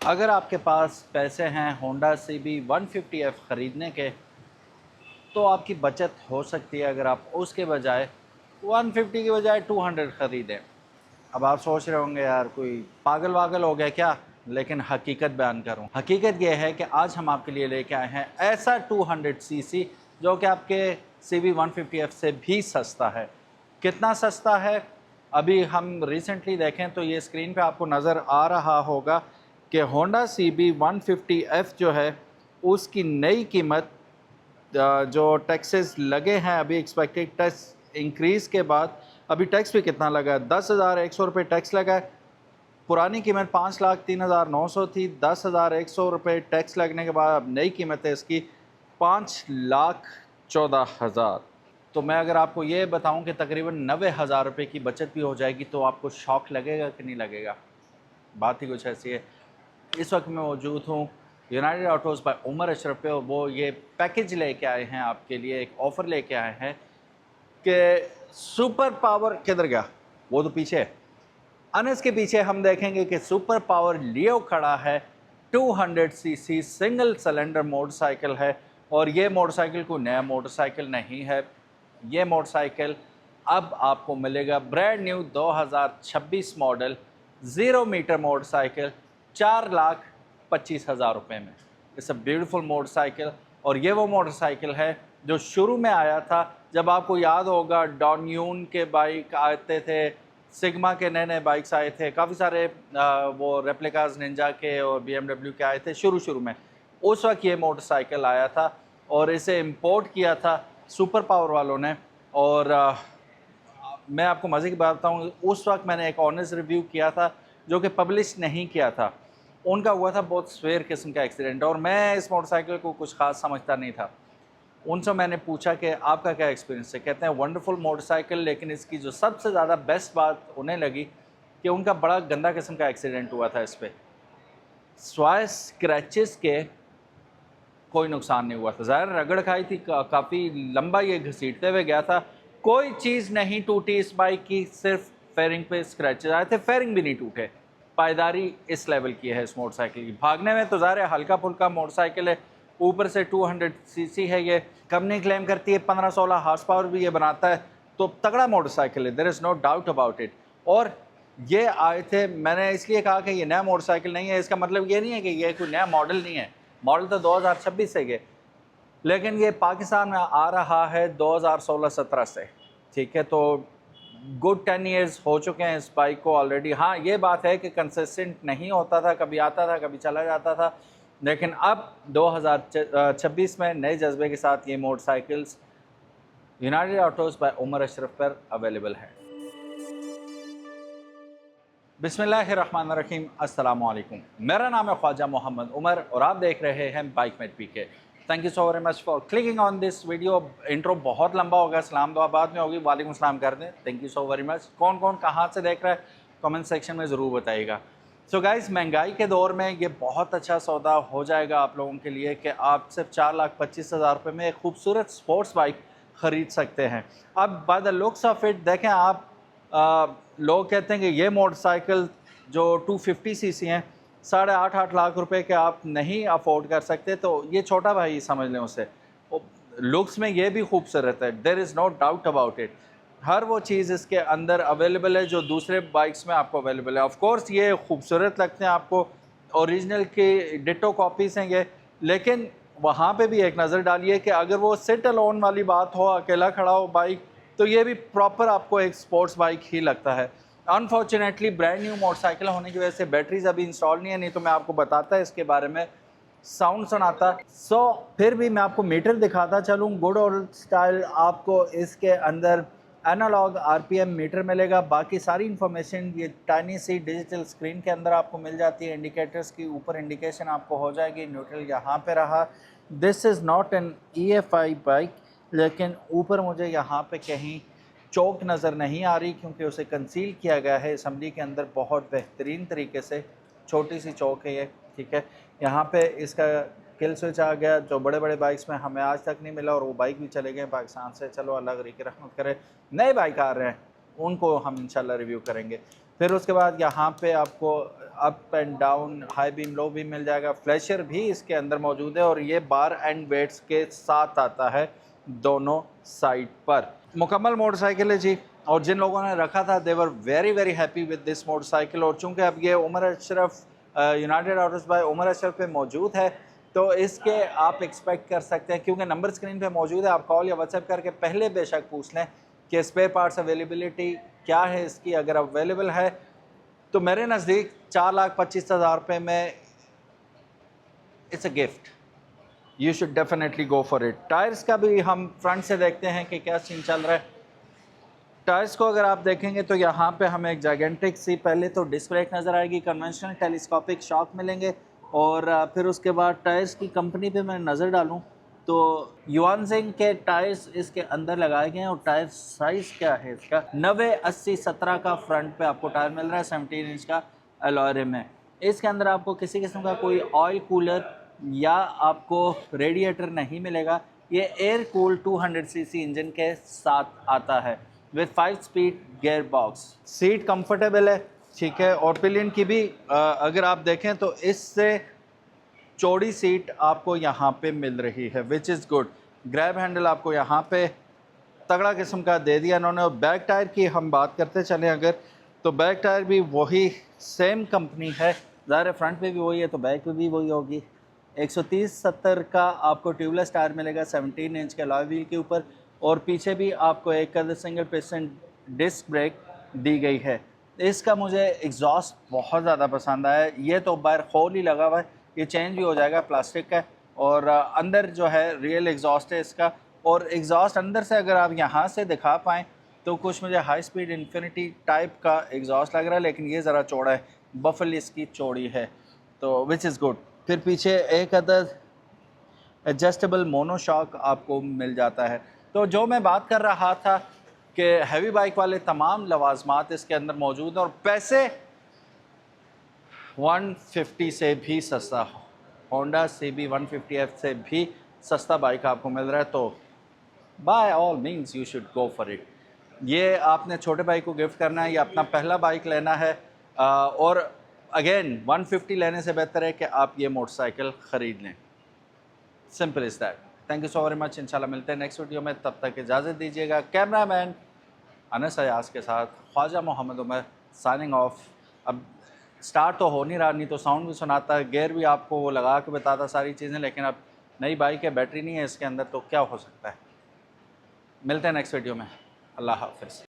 अगर आपके पास पैसे हैं होंडा CB 150F ख़रीदने के, तो आपकी बचत हो सकती है अगर आप उसके बजाय 150 के बजाय 200 ख़रीदें। अब आप सोच रहे होंगे यार कोई पागल वागल हो गया क्या, लेकिन हकीकत बयान करूं। हकीकत यह है कि आज हम आपके लिए लेके आए हैं ऐसा 200 सीसी जो कि आपके CB 150F से भी सस्ता है। कितना सस्ता है, अभी हम रिसेंटली देखें तो ये स्क्रीन पे आपको नज़र आ रहा होगा कि होंडा CB 150F जो है उसकी नई कीमत जो टैक्सेस लगे हैं अभी एक्सपेक्टेड टैक्स इंक्रीज़ के बाद, अभी टैक्स भी कितना लगा है, 10,100 रुपये टैक्स लगा है। पुरानी कीमत 5,03,900 थी, 10,100 रुपये टैक्स लगने के बाद अब नई कीमत है इसकी 5,14,000। तो मैं अगर आपको ये बताऊं कि तकरीबन 90,000 रुपये की बचत भी हो जाएगी तो आपको शौक लगेगा कि नहीं लगेगा? बात ही कुछ ऐसी है। इस वक्त मैं मौजूद हूँ United Autos by Umar Ashraf पे, और वो ये पैकेज लेके आए हैं आपके लिए, एक ऑफ़र लेके आए हैं कि सुपर पावर किधर गया, वो तो पीछे है। अनस के पीछे हम देखेंगे कि सुपर पावर लियो खड़ा है। 200 सीसी सिंगल सिलेंडर मोटरसाइकिल है, और ये मोटरसाइकिल कोई नया मोटरसाइकिल नहीं है। ये मोटरसाइकिल अब आपको मिलेगा brand new 2026 model 0 metre motorcycle 4,25,000 रुपये में। इट्स अ ब्यूटीफुल मोटरसाइकिल, और ये वो मोटरसाइकिल है जो शुरू में आया था, जब आपको याद होगा डॉन्यून के बाइक आते थे, सिग्मा के नए नए बाइक्स आए थे, काफ़ी सारे वो रेप्लिकाज निंजा के और BMW के आए थे शुरू में। उस वक्त ये मोटरसाइकिल आया था और इसे इंपोर्ट किया था सुपर पावर वालों ने। और मैं आपको मज़े की बात बताऊँ, उस वक्त मैंने एक ऑनेस्ट रिव्यू किया था जो कि पब्लिश नहीं किया था। उनका हुआ था बहुत स्वेयर किस्म का एक्सीडेंट, और मैं इस मोटरसाइकिल को कुछ ख़ास समझता नहीं था। उनसे मैंने पूछा कि आपका क्या एक्सपीरियंस है? कहते हैं वंडरफुल मोटरसाइकिल, लेकिन इसकी जो सबसे ज़्यादा बेस्ट बात उन्हें लगी कि उनका बड़ा गंदा किस्म का एक्सीडेंट हुआ था इस पे। स्वाय स्क्रैचेस के कोई नुकसान नहीं हुआ था। ज़ाहिर रगड़ खाई थी, काफ़ी लंबा ये घसीटते हुए गया था। कोई चीज़ नहीं टूटी इस बाइक की, सिर्फ फेयरिंग पे स्क्रैचेस आए थे, फेयरिंग भी नहीं टूटे। पायदारी इस लेवल की है इस मोटरसाइकिल की। भागने में तो ज़ाहिर है हल्का फुल्का मोटरसाइकिल है, ऊपर से 200 सीसी है ये। कंपनी क्लेम करती है 15-16 हार्स पावर भी ये बनाता है, तो तगड़ा मोटरसाइकिल है, there is no doubt about it. और ये आए थे, मैंने इसलिए कहा कि ये नया मोटरसाइकिल नहीं है, इसका मतलब ये नहीं है कि ये कोई नया मॉडल नहीं है। मॉडल तो 2026 से गए, लेकिन ये पाकिस्तान में आ रहा है 2016-17 से। ठीक है, तो गुड 10 इयर्स हो चुके हैं इस बाइक को ऑलरेडी। हाँ, ये बात है कि कंसिस्टेंट नहीं होता था, कभी आता था कभी चला जाता था, लेकिन अब 2026 में नए जज्बे के साथ ये motorcycles United Autos by Umar Ashraf पर अवेलेबल है। बिस्मिल्लाहिर्रहमानिर्रहीम, अस्सलाम वालेकुम। मेरा नाम है ख्वाजा मोहम्मद उमर और आप देख रहे हैं bike mate PK. Thank you so very much for clicking on this video. Intro बहुत लंबा होगा, सलाम दुआ बाद में होगी, वालेकुम सलाम कर दें। Thank you so very much. कौन कौन कहाँ से देख रहा है कमेंट सेक्शन में ज़रूर बताइएगा। सो गाइस, महंगाई के दौर में ये बहुत अच्छा सौदा हो जाएगा आप लोगों के लिए कि आप सिर्फ 4,25,000 रुपये में एक खूबसूरत स्पोर्ट्स बाइक ख़रीद सकते हैं। अब by the looks of it देखें आप, लोग कहते हैं कि ये मोटरसाइकिल जो 250 सीसी हैं 8.5 लाख रुपए के आप नहीं अफोर्ड कर सकते, तो ये छोटा भाई समझ लें उसे। लुक्स में ये भी खूबसूरत है, there is no doubt about it. हर वो चीज़ इसके अंदर अवेलेबल है जो दूसरे बाइक्स में आपको अवेलेबल है। ऑफ कोर्स ये खूबसूरत लगते हैं आपको, ओरिजिनल की डिटो कॉपीज़ हैं ये, लेकिन वहाँ पे भी एक नज़र डालिए कि अगर वो सिट अलोन वाली बात हो, अकेला खड़ा हो बाइक, तो ये भी प्रॉपर आपको एक स्पोर्ट्स बाइक ही लगता है। अनफॉर्चुनेटली ब्रांड न्यू मोटरसाइकिल होने की वजह से बैटरीज अभी इंस्टॉल नहीं है, नहीं तो मैं आपको बताता इसके बारे में, साउंड सुनाता। फिर भी मैं आपको मीटर दिखाता चलूँ, गुड ओल्ड स्टाइल। आपको इसके अंदर एनालॉग RPM मीटर मिलेगा, बाकी सारी इन्फॉर्मेशन ये टाइनी सी डिजिटल स्क्रीन के अंदर आपको मिल जाती है। इंडिकेटर्स की ऊपर इंडिकेशन आपको हो जाएगी, न्यूट्रल यहाँ पे रहा। This is not an EFI bike, लेकिन ऊपर मुझे यहाँ पे कहीं चौक नज़र नहीं आ रही, क्योंकि उसे कंसील किया गया है असम्बली के अंदर बहुत बेहतरीन तरीके से। छोटी सी चौक है ये, ठीक है। यहाँ पे इसका किल स्विच आ गया, जो बड़े बड़े बाइक्स में हमें आज तक नहीं मिला, और वो बाइक भी चले गए पाकिस्तान से। चलो अल्लाह गरी की रहमत करे, नए बाइक आ रहे हैं, उनको हम इंशाल्लाह रिव्यू करेंगे। फिर उसके बाद यहाँ पे आपको up and down, high beam, low beam मिल जाएगा। फ्लैशर भी इसके अंदर मौजूद है और ये बार एंड वेट्स के साथ आता है दोनों साइड पर। मुकम्मल मोटरसाइकिल है जी, और जिन लोगों ने रखा था they were very very happy with this motorcycle. और चूँकि अब ये Umar Ashraf United Autos by Umar Ashraf पे मौजूद है, तो इसके आप एक्सपेक्ट कर सकते हैं, क्योंकि नंबर स्क्रीन पे मौजूद है। आप कॉल या व्हाट्सएप करके पहले बेशक पूछ लें कि स्पेयर पार्ट्स अवेलेबिलिटी क्या है इसकी। अगर अवेलेबल है तो मेरे नज़दीक 4,25,000 रुपये में it's a gift, you should definitely go for it. Tyres का भी हम फ्रंट से देखते हैं कि क्या सीन चल रहा है। टायर्स को अगर आप देखेंगे तो यहाँ पे हमें एक जाइगेंटिक सी पहले तो डिस्क ब्रेक नज़र आएगी, कन्वेंशनल टेलीस्कोपिक शॉक मिलेंगे, और फिर उसके बाद टायर्स की कंपनी पे मैं नज़र डालूँ तो युआनजिंग के टायर्स इसके अंदर लगाए गए हैं। और टायर साइज़ क्या है इसका, 90, 80, 17 का फ्रंट पे आपको टायर मिल रहा है, 17 इंच का अलॉय रिम है। इसके अंदर आपको किसी किस्म का कोई ऑयल कूलर या आपको रेडिएटर नहीं मिलेगा। ये एयर कूल 200 सीसी इंजन के साथ आता है with 5 speed gear box. Seat comfortable है, ठीक है। और पिलियन की भी अगर आप देखें तो इससे चौड़ी सीट आपको यहाँ पे मिल रही है, which is good. Grab handle आपको यहाँ पे तगड़ा किस्म का दे दिया इन्होंने। और बैक टायर की हम बात करते चलें अगर, तो बैक टायर भी वही सेम कंपनी है, ज़ाहिर फ्रंट पे भी वही है तो बैक पे भी वही होगी। 130/70 का आपको ट्यूबलेस टायर मिलेगा 17 इंच के अलॉय व्हील के ऊपर, और पीछे भी आपको एक सिंगल पिस्टन डिस्क ब्रेक दी गई है। इसका मुझे एग्जॉस्ट बहुत ज़्यादा पसंद आया। ये तो बाहर खोल ही लगा हुआ है, ये चेंज भी हो जाएगा, प्लास्टिक का। और अंदर जो है रियल एग्जॉस्ट है इसका। और एग्जॉस्ट अंदर से अगर आप यहाँ से दिखा पाएँ तो कुछ मुझे हाई स्पीड इन्फिनिटी टाइप का एग्जॉस्ट लग रहा है, लेकिन ये ज़रा चौड़ा है, बफल इसकी चौड़ी है, तो विच इज़ गुड। फिर पीछे एक अदद एडजस्टेबल मोनोशॉक आपको मिल जाता है। तो जो मैं बात कर रहा था कि हैवी बाइक वाले तमाम लवाजमात इसके अंदर मौजूद हैं, और पैसे 150 से भी सस्ता, होंडा CB 150F से भी सस्ता बाइक आपको मिल रहा है, तो by all means you should go for it. ये आपने छोटे भाई को गिफ्ट करना है या अपना पहला बाइक लेना है, और अगेन 150 लेने से बेहतर है कि आप ये मोटरसाइकिल ख़रीद लें। Simple is that. Thank you so very much. इंशाल्लाह मिलते हैं नेक्स्ट वीडियो में, तब तक इजाज़त दीजिएगा। कैमरामैन अनस अयाज के साथ ख्वाजा मोहम्मद उमर साइनिंग ऑफ। अब स्टार्ट तो हो नहीं रहा, नहीं तो साउंड भी सुनाता है, गेयर भी आपको वो लगा के बताता सारी चीज़ें, लेकिन अब नई बाइक है, बैटरी नहीं है इसके अंदर, तो क्या हो सकता है। मिलते हैं नेक्स्ट वीडियो में। अल्लाह हाफ़िज़।